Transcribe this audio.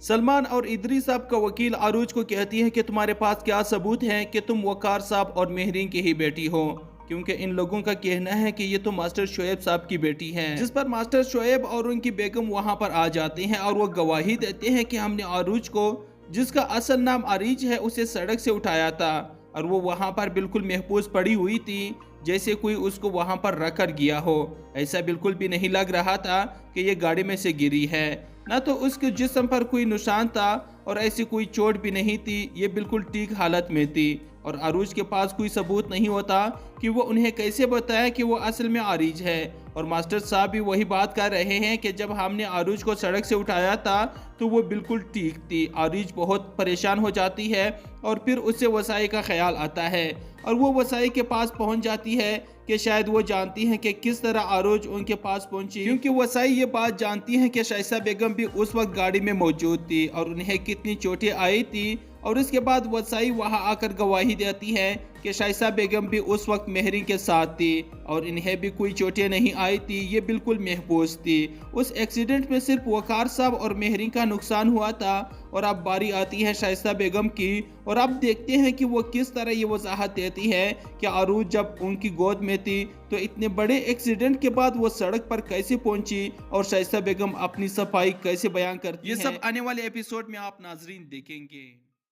सलमान और इदरी साहब का वकील अरूज को कहती है कि तुम्हारे पास क्या सबूत है कि तुम वकार साहब और मेहरीन की ही बेटी हो, क्योंकि इन लोगों का कहना है कि ये तो मास्टर शोएब साहब की बेटी है। जिस पर मास्टर शोएब और उनकी बेगम वहां पर आ जाते हैं और वो गवाही देते हैं कि हमने अरूज को, जिसका असल नाम अरीज है, उसे सड़क से उठाया था और वो वहां पर बिल्कुल महफूज पड़ी हुई थी, जैसे कोई उसको वहां पर रख कर गया हो। ऐसा बिल्कुल भी नहीं लग रहा था कि ये गाड़ी में से गिरी है, ना तो उसके जिस्म पर कोई निशान था और ऐसी कोई चोट भी नहीं थी। ये बिल्कुल ठीक हालत में थी और अरूज के पास कोई सबूत नहीं होता कि वो उन्हें कैसे बताए कि वो असल में अरीज है। और मास्टर साहब भी वही बात कर रहे हैं कि जब हमने अरूज को सड़क से उठाया था तो वो बिल्कुल ठीक थी। अरीज बहुत परेशान हो जाती है और फिर उससे वसाई का ख्याल आता है और वो वसाई के पास पहुंच जाती है कि शायद वो जानती हैं कि किस तरह अरूज उनके पास पहुंची, क्योंकि वसाई ये बात जानती हैं कि शाइसा बेगम भी उस वक्त गाड़ी में मौजूद थी और उन्हें कितनी चोटें आई थी। और इसके बाद वसाई वहां आकर गवाही देती है कि शाइसा बेगम भी उस वक्त मेहरीन के साथ थी और इन्हें भी कोई चोटें नहीं आई थी, ये बिल्कुल महफूज थी। उस एक्सीडेंट में सिर्फ वकार साहब और मेहरीन का नुकसान हुआ था। और अब बारी आती है शाइसा बेगम की और अब देखते हैं कि वो किस तरह ये वजाहत देती है कि अरूज जब उनकी गोद में थी तो इतने बड़े एक्सीडेंट के बाद वो सड़क पर कैसे पहुंची और शाइसा बेगम अपनी सफाई कैसे बयान करती है। ये सब आने वाले एपिसोड में आप नाजरीन देखेंगे।